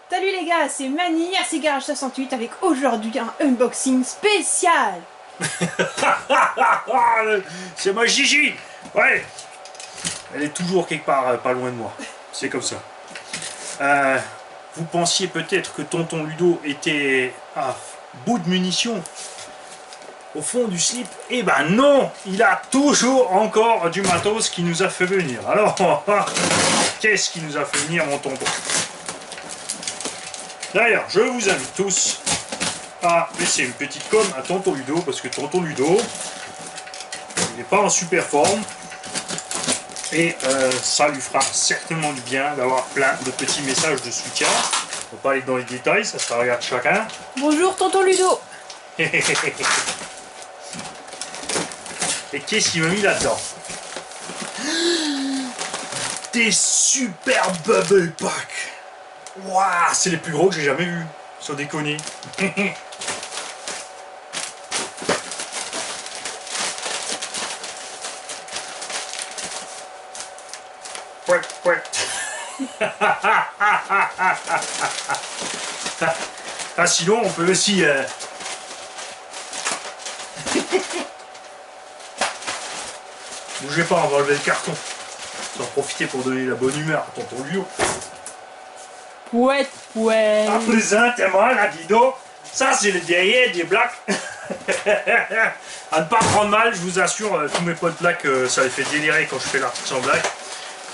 Salut les gars, c'est Mani, RC Garage 68 avec aujourd'hui un unboxing spécial. C'est moi Gigi. Ouais. Elle est toujours quelque part pas loin de moi. C'est comme ça. Vous pensiez peut-être que Tonton Ludo était à bout de munitions au fond du slip. Eh ben non, il a toujours encore du matos qui nous a fait venir. Alors, qu'est-ce qui nous a fait venir, mon tonton? D'ailleurs, je vous invite tous à laisser une petite com à Tonton Ludo, parce que Tonton Ludo, il n'est pas en super forme. Et ça lui fera certainement du bien d'avoir plein de petits messages de soutien. On va pas aller dans les détails, ça regarde chacun. Bonjour tonton Ludo. Et qu'est-ce qu'il m'a mis là-dedans? Des super bubble packs. Waouh, c'est les plus gros que j'ai jamais vus. Sans déconner. Ouais, ouais. Ah, sinon, on peut aussi... Bougez pas, on va enlever le carton. On va en profiter pour donner la bonne humeur à Tonton Ludo. Ouais. Ah, présente-moi la Dido. Ça, c'est le derrière des blacks. À ne pas prendre mal, je vous assure, tous mes potes blacks, ça les fait délirer quand je fais l'article sans black.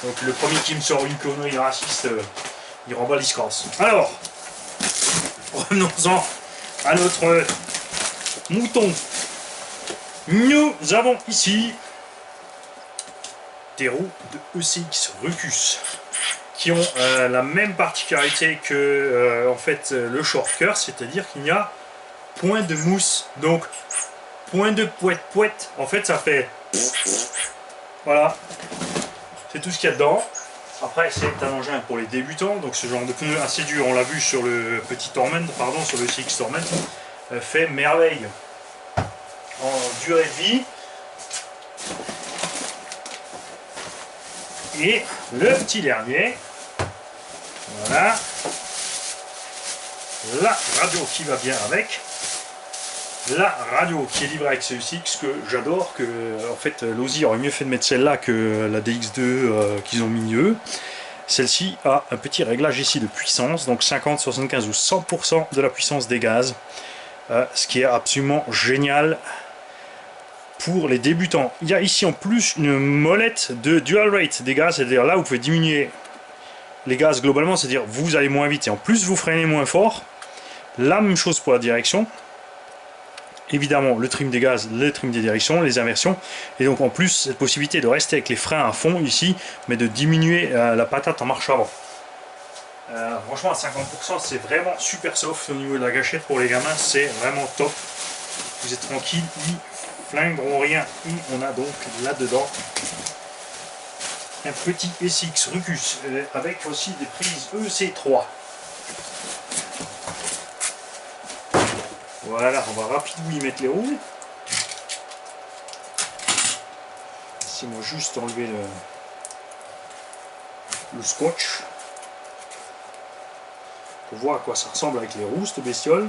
Donc le premier qui me sort une connerie raciste, il remballe l'iscance. Alors, revenons-en à notre mouton. Nous avons ici des roues de ECX Ruckus qui ont la même particularité que en fait, le shortcut, c'est-à-dire qu'il y a point de mousse, donc point de poète. En fait, ça fait voilà. C'est tout ce qu'il y a dedans. Après, c'est un engin pour les débutants, donc ce genre de pneu assez dur, on l'a vu sur le petit Torment, pardon, sur le CX Torment, fait merveille en durée de vie. Et le petit dernier, voilà, la radio qui va bien avec. La radio qui est livrée avec ce CX que j'adore, que en fait l'Aussie aurait mieux fait de mettre celle-là que la DX2 qu'ils ont mis eux. Celle-ci a un petit réglage ici de puissance, donc 50, 75 ou 100% de la puissance des gaz, ce qui est absolument génial pour les débutants. Il y a ici en plus une molette de dual rate des gaz, c'est-à-dire là vous pouvez diminuer les gaz globalement, c'est-à-dire vous allez moins vite et en plus vous freinez moins fort. La même chose pour la direction. Évidemment le trim des gaz, le trim des directions, les inversions, et donc en plus cette possibilité de rester avec les freins à fond ici, mais de diminuer la patate en marche avant. Franchement à 50% c'est vraiment super soft au niveau de la gâchette pour les gamins, c'est vraiment top. Vous êtes tranquille, ils flingueront rien. Et on a donc là-dedans un petit SX Ruckus avec aussi des prises EC3. Voilà, on va rapidement y mettre les roues. Laissez-moi juste enlever le scotch pour voir à quoi ça ressemble avec les roues, cette bestiole.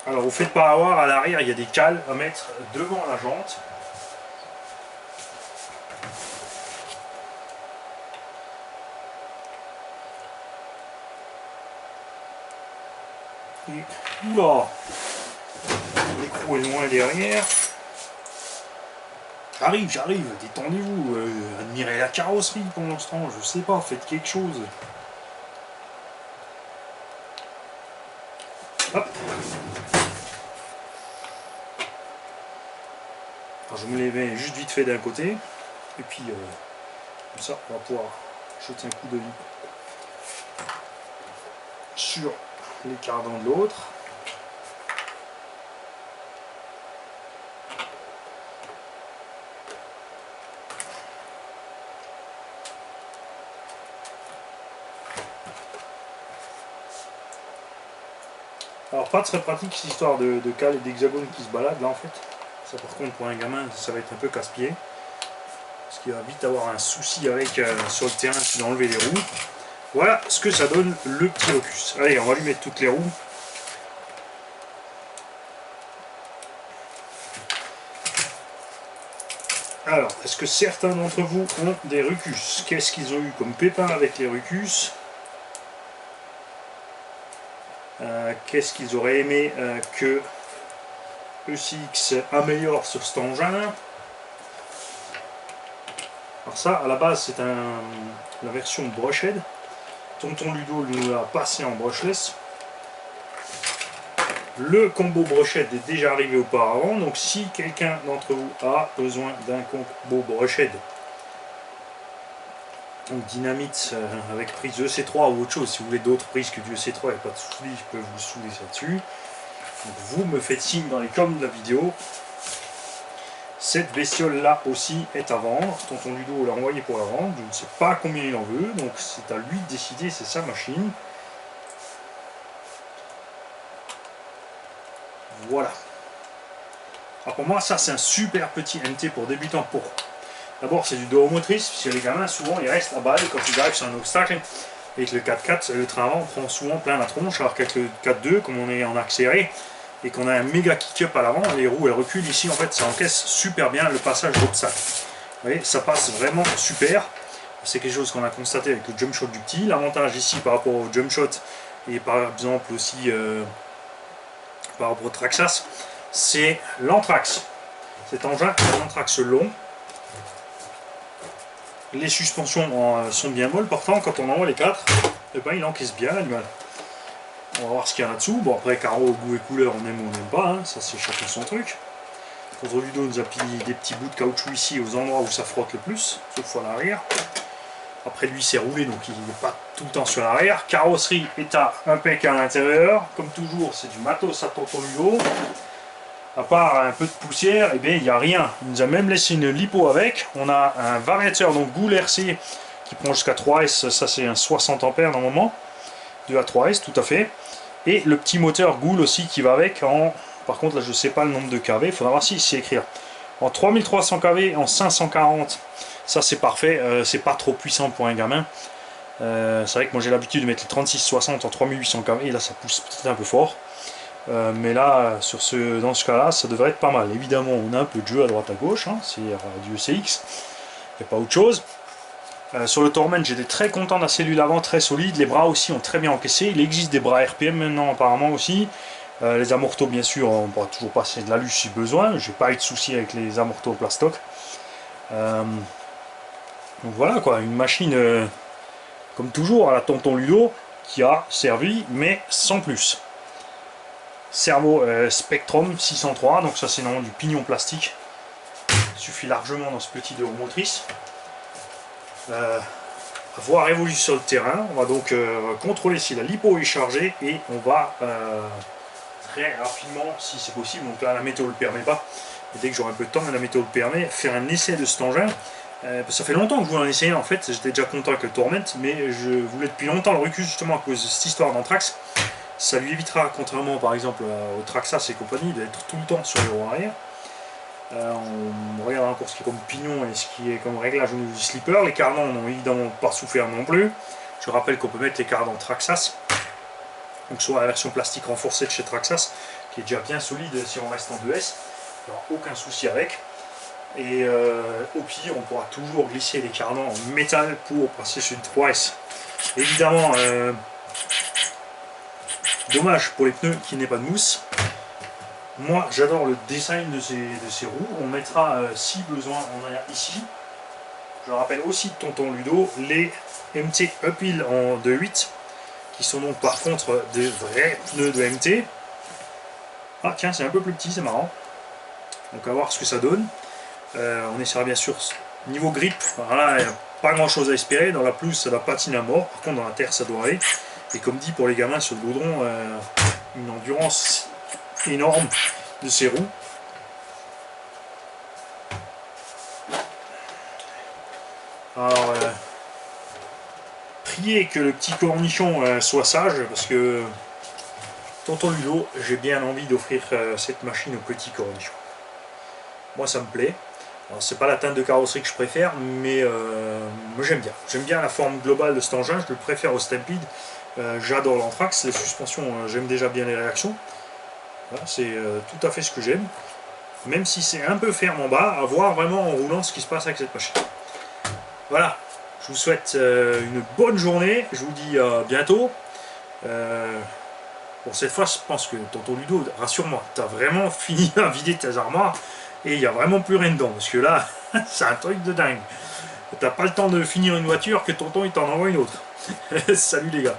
Alors, vous faites pas avoir, à l'arrière, il y a des cales à mettre devant la jante. Et, oula, l'écrou est loin derrière. J'arrive, détendez-vous, admirez la carrosserie pendant ce temps, je sais pas, faites quelque chose. Hop. Alors, je me les mets juste vite fait d'un côté, et puis comme ça on va pouvoir jeter un coup d'œil sur les cardans de l'autre. Alors pas très pratique cette histoire de cales et d'hexagones qui se baladent là en fait. Ça par contre pour un gamin ça va être un peu casse-pied. Parce qu'il va vite avoir un souci avec sur le terrain si d'enlever les roues. Voilà ce que ça donne le petit Locus. Allez, on va lui mettre toutes les roues. Alors, est-ce que certains d'entre vous ont des Rucus? Qu'est-ce qu'ils ont eu comme pépin avec les Rucus? Qu'est-ce qu'ils auraient aimé que ECX améliore sur cet engin? Alors ça, à la base, c'est la version brushed. Tonton Ludo nous l'a passé en brushless. Le combo brushed est déjà arrivé auparavant, donc si quelqu'un d'entre vous a besoin d'un combo brushed, donc dynamite avec prise EC3 ou autre chose, si vous voulez d'autres prises que du EC3, il n'y a pas de souci, je peux vous souder ça dessus. Donc vous me faites signe dans les coms de la vidéo. Cette bestiole là aussi est à vendre. Tonton Ludo l'a envoyé pour la vendre. Je ne sais pas combien il en veut, donc c'est à lui de décider, c'est sa machine. Voilà. Alors pour moi, ça c'est un super petit MT pour débutants. Pourquoi? D'abord, c'est du dos motrice, puisque les gamins, souvent, ils restent à balle quand ils arrivent sur un obstacle. Et que le 4x4, le train avant, prend souvent plein la tronche, alors qu'avec le 4.2, comme on est en accéléré, et qu'on a un méga kick-up à l'avant, les roues elles reculent. Ici, en fait, ça encaisse super bien le passage d'obstacle. Vous voyez, ça passe vraiment super. C'est quelque chose qu'on a constaté avec le jump shot du petit. L'avantage ici par rapport au jump shot, et par exemple aussi par rapport au Traxxas, c'est l'anthrax. Cet engin a un anthrax long. Les suspensions sont bien molles, pourtant quand on envoie les 4, eh ben, il encaisse bien l'animal. On va voir ce qu'il y a là-dessous. Bon, après, Caro, goût et couleur, on aime ou on n'aime pas, hein. Ça c'est chacun son truc. Contre Ludo nous a pillé des petits bouts de caoutchouc ici aux endroits où ça frotte le plus, sauf à l'arrière. Après lui c'est roulé, donc il n'est pas tout le temps sur l'arrière. Carrosserie état impeccable à l'intérieur. Comme toujours, c'est du matos à Tonton Ludo. À part un peu de poussière, eh bien, il n'y a rien. Il nous a même laissé une lipo avec. On a un variateur, donc Goul RC, qui prend jusqu'à 3S. Ça, c'est un 60 ampères normalement. 2 à 3S, tout à fait. Et le petit moteur Goul aussi qui va avec. Par contre, là, je ne sais pas le nombre de kV. Il faudra voir si c'est écrire. En 3300 kV, en 540. Ça, c'est parfait. C'est pas trop puissant pour un gamin. C'est vrai que moi, j'ai l'habitude de mettre les 3660 en 3800 kV. Et là, ça pousse peut-être un peu fort. Mais là, dans ce cas-là, ça devrait être pas mal. Évidemment, on a un peu de jeu à droite à gauche, hein, c'est du ECX, il n'y a pas autre chose. Sur le Torment, j'étais très content de la cellule avant, très solide. Les bras aussi ont très bien encaissé. Il existe des bras RPM maintenant, apparemment aussi. Les amortos, bien sûr, on pourra toujours passer de l'alu si besoin. J'ai pas eu de soucis avec les amortos plastoc. Donc voilà, quoi, une machine, comme toujours, à la Tonton Ludo, qui a servi, mais sans plus. Servo Spectrum 603, donc ça c'est normalement du pignon plastique. Il suffit largement dans ce petit de roue motrice. Voir évoluer sur le terrain, on va donc contrôler si la lipo est chargée et on va très rapidement, si c'est possible, donc là la météo ne le permet pas, et dès que j'aurai un peu de temps, mais la météo le permet, faire un essai de cet engin. Ça fait longtemps que je voulais en essayer en fait, j'étais déjà content avec le Torment, mais je voulais depuis longtemps le Rucus justement à cause de cette histoire d'anthrax. Ça lui évitera, contrairement par exemple au Traxxas et compagnie, d'être tout le temps sur les roues arrière. On regarde encore ce qui est comme pignon et ce qui est comme réglage au niveau du slipper. Les cardans n'ont évidemment pas souffert non plus. Je rappelle qu'on peut mettre les cardans Traxxas, donc soit la version plastique renforcée de chez Traxxas, qui est déjà bien solide si on reste en 2S. Il n'y aura aucun souci avec. Et au pire, on pourra toujours glisser les cardans en métal pour passer sur une 3S. Évidemment, dommage pour les pneus qu'il n'y ait pas de mousse. Moi j'adore le design de ces roues. On mettra si besoin en arrière ici. Je rappelle aussi de Tonton Ludo les MT Uphill en 2.8 qui sont donc par contre des vrais pneus de MT. Ah tiens, c'est un peu plus petit, c'est marrant. Donc à voir ce que ça donne. On essaiera bien sûr niveau grip. Voilà, il n'y a pas grand chose à espérer. Dans la pelouse ça doit patiner à mort. Par contre dans la terre ça doit aller. Et comme dit pour les gamins sur le goudron, une endurance énorme de ces roues. Alors, priez que le petit cornichon soit sage, parce que Tonton Ludo, j'ai bien envie d'offrir cette machine au petit cornichon. Moi ça me plaît. Alors, c'est pas la teinte de carrosserie que je préfère, mais moi j'aime bien la forme globale de cet engin, je le préfère au Stampede. J'adore l'Anthrax, les suspensions, j'aime déjà bien les réactions. Voilà, c'est tout à fait ce que j'aime. Même si c'est un peu ferme en bas, à voir vraiment en roulant ce qui se passe avec cette machine. Voilà, je vous souhaite une bonne journée, je vous dis à bientôt. Bon, cette fois, je pense que tonton Ludo, rassure-moi, t'as vraiment fini à vider tes armoires et il n'y a vraiment plus rien dedans, parce que là, c'est un truc de dingue. T'as pas le temps de finir une voiture que tonton il t'en envoie une autre. Salut les gars.